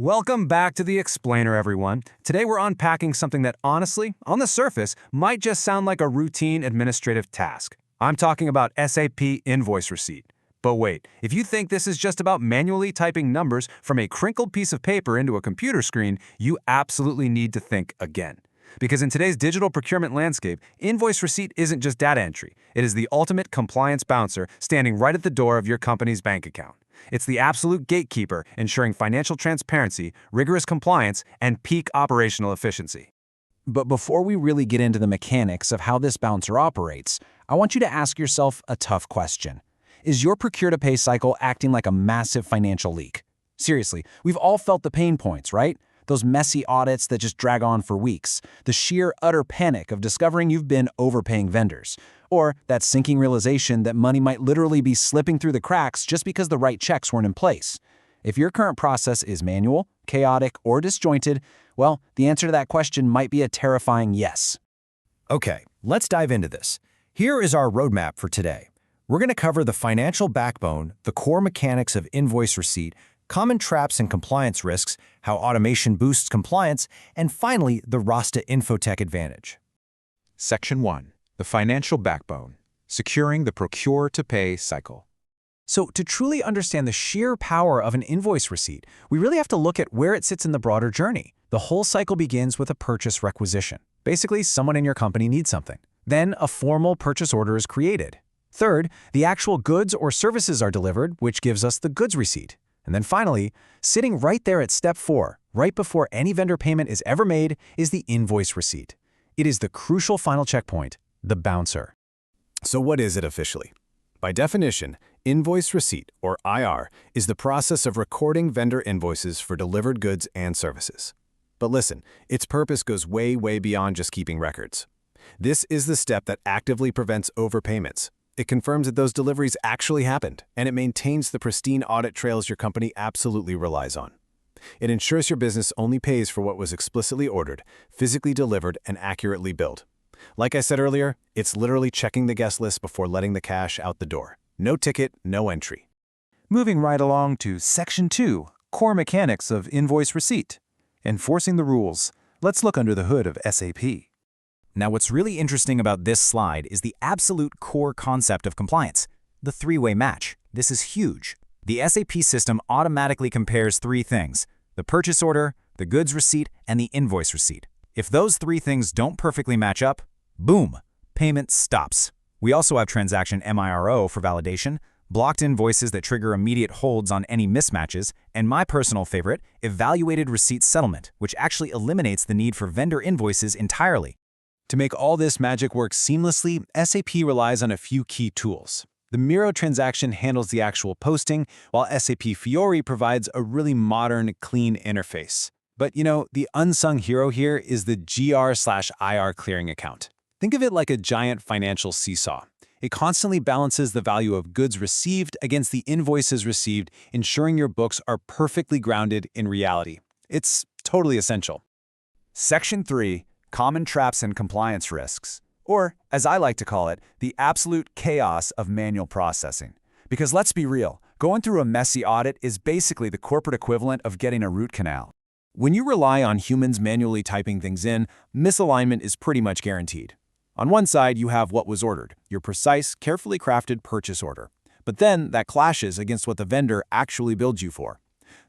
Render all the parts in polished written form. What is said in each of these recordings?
Welcome back to The Explainer, everyone. Today we're unpacking something that honestly, on the surface, might just sound like a routine administrative task. I'm talking about SAP Invoice Receipt. But wait, if you think this is just about manually typing numbers from a crinkled piece of paper into a computer screen, you absolutely need to think again. Because in today's digital procurement landscape, Invoice Receipt isn't just data entry. It is the ultimate compliance bouncer standing right at the door of your company's bank account. It's the absolute gatekeeper, ensuring financial transparency, rigorous compliance, and peak operational efficiency. But before we really get into the mechanics of how this bouncer operates, I want you to ask yourself a tough question. Is your procure-to-pay cycle acting like a massive financial leak? Seriously, we've all felt the pain points, right? Those messy audits that just drag on for weeks, the sheer utter panic of discovering you've been overpaying vendors, or that sinking realization that money might literally be slipping through the cracks just because the right checks weren't in place. If your current process is manual, chaotic, or disjointed, well, the answer to that question might be a terrifying yes. Okay, let's dive into this. Here is our roadmap for today. We're going to cover the financial backbone, the core mechanics of invoice receipt, common traps and compliance risks, how automation boosts compliance, and finally, the Rasta Infotech advantage. Section 1. The Financial Backbone. Securing the Procure-to-Pay Cycle. So to truly understand the sheer power of an invoice receipt, we really have to look at where it sits in the broader journey. The whole cycle begins with a purchase requisition. Basically, someone in your company needs something. Then a formal purchase order is created. Third, the actual goods or services are delivered, which gives us the goods receipt. And then finally, sitting right there at step 4, right before any vendor payment is ever made, is the invoice receipt. It is the crucial final checkpoint, the bouncer. So what is it officially? By definition, invoice receipt, or IR, is the process of recording vendor invoices for delivered goods and services. But listen, its purpose goes way, way beyond just keeping records. This is the step that actively prevents overpayments. It confirms that those deliveries actually happened, and it maintains the pristine audit trails your company absolutely relies on. It ensures your business only pays for what was explicitly ordered, physically delivered, and accurately billed. Like I said earlier, it's literally checking the guest list before letting the cash out the door. No ticket, no entry. Moving right along to Section 2, Core Mechanics of Invoice Receipt. Enforcing the rules. Let's look under the hood of SAP. Now, what's really interesting about this slide is the absolute core concept of compliance, the three-way match. This is huge. The SAP system automatically compares three things: the purchase order, the goods receipt, and the invoice receipt. If those three things don't perfectly match up, boom, payment stops. We also have transaction MIRO for validation, blocked invoices that trigger immediate holds on any mismatches, and my personal favorite, evaluated receipt settlement, which actually eliminates the need for vendor invoices entirely. To make all this magic work seamlessly, SAP relies on a few key tools. The MIRO transaction handles the actual posting, while SAP Fiori provides a really modern, clean interface. But the unsung hero here is the GR/IR clearing account. Think of it like a giant financial seesaw. It constantly balances the value of goods received against the invoices received, ensuring your books are perfectly grounded in reality. It's totally essential. Section 3. Common traps and compliance risks, or, as I like to call it, the absolute chaos of manual processing. Because let's be real, going through a messy audit is basically the corporate equivalent of getting a root canal. When you rely on humans manually typing things in, misalignment is pretty much guaranteed. On one side, you have what was ordered, your precise, carefully crafted purchase order. But then that clashes against what the vendor actually billed you for.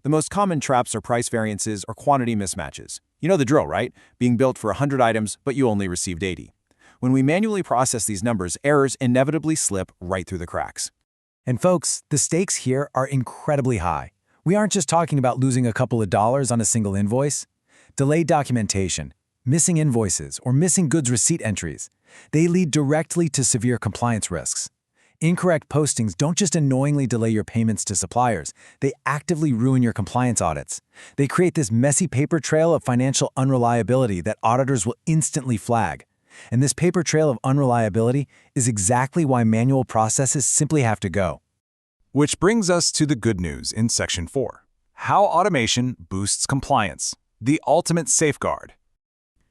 The most common traps are price variances or quantity mismatches. You know the drill, right? Being billed for 100 items, but you only received 80. When we manually process these numbers, errors inevitably slip right through the cracks. And folks, the stakes here are incredibly high. We aren't just talking about losing a couple of dollars on a single invoice. Delayed documentation, missing invoices, or missing goods receipt entries, they lead directly to severe compliance risks. Incorrect postings don't just annoyingly delay your payments to suppliers, they actively ruin your compliance audits. They create this messy paper trail of financial unreliability that auditors will instantly flag. And this paper trail of unreliability is exactly why manual processes simply have to go. Which brings us to the good news in Section 4. How automation boosts compliance. The ultimate safeguard.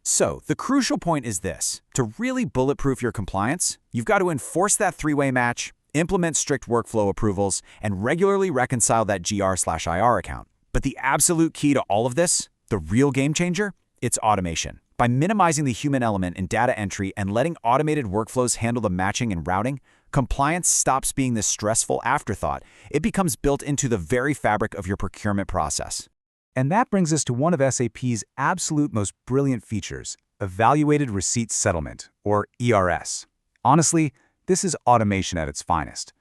So, the crucial point is this. To really bulletproof your compliance, you've got to enforce that three-way match, implement strict workflow approvals, and regularly reconcile that GR/IR account. But the absolute key to all of this, the real game changer, it's automation. By minimizing the human element in data entry and letting automated workflows handle the matching and routing, compliance stops being this stressful afterthought. It becomes built into the very fabric of your procurement process. And that brings us to one of SAP's absolute most brilliant features, Evaluated Receipt Settlement, or ERS. Honestly, this is automation at its finest.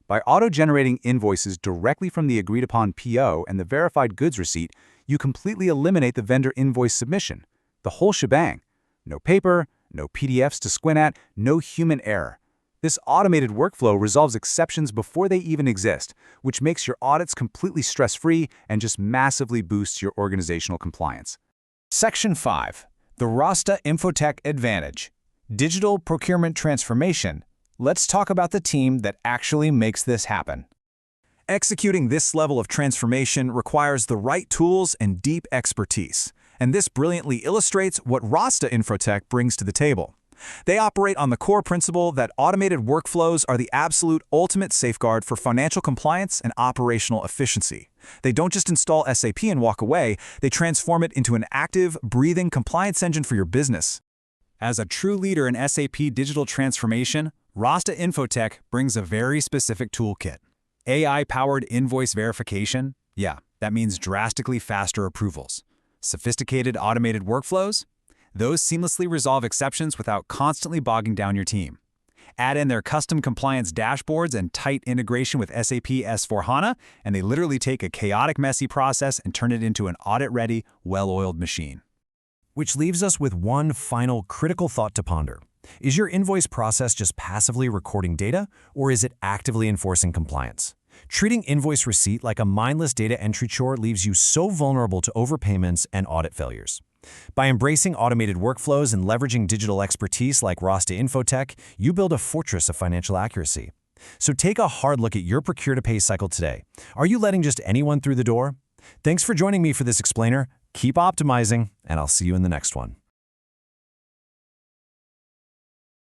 By auto-generating invoices directly from the agreed-upon PO and the verified goods receipt, you completely eliminate the vendor invoice submission. The whole shebang. No paper, no PDFs to squint at, no human error. This automated workflow resolves exceptions before they even exist, which makes your audits completely stress-free and just massively boosts your organizational compliance. Section 5. The Rasta Infotech Advantage. Digital Procurement Transformation. Let's talk about the team that actually makes this happen. Executing this level of transformation requires the right tools and deep expertise, and this brilliantly illustrates what Rasta Infotech brings to the table. They operate on the core principle that automated workflows are the absolute ultimate safeguard for financial compliance and operational efficiency. They don't just install SAP and walk away, they transform it into an active, breathing compliance engine for your business. As a true leader in SAP digital transformation, Rasta Infotech brings a very specific toolkit. AI-powered invoice verification, yeah, that means drastically faster approvals. Sophisticated automated workflows, those seamlessly resolve exceptions without constantly bogging down your team. Add in their custom compliance dashboards and tight integration with SAP S/4HANA, and they literally take a chaotic, messy process and turn it into an audit-ready, well-oiled machine. Which leaves us with one final critical thought to ponder. Is your invoice process just passively recording data, or is it actively enforcing compliance? Treating invoice receipt like a mindless data entry chore leaves you so vulnerable to overpayments and audit failures. By embracing automated workflows and leveraging digital expertise like Rasta Infotech, you build a fortress of financial accuracy. So take a hard look at your procure-to-pay cycle today. Are you letting just anyone through the door? Thanks for joining me for this explainer. Keep optimizing, and I'll see you in the next one.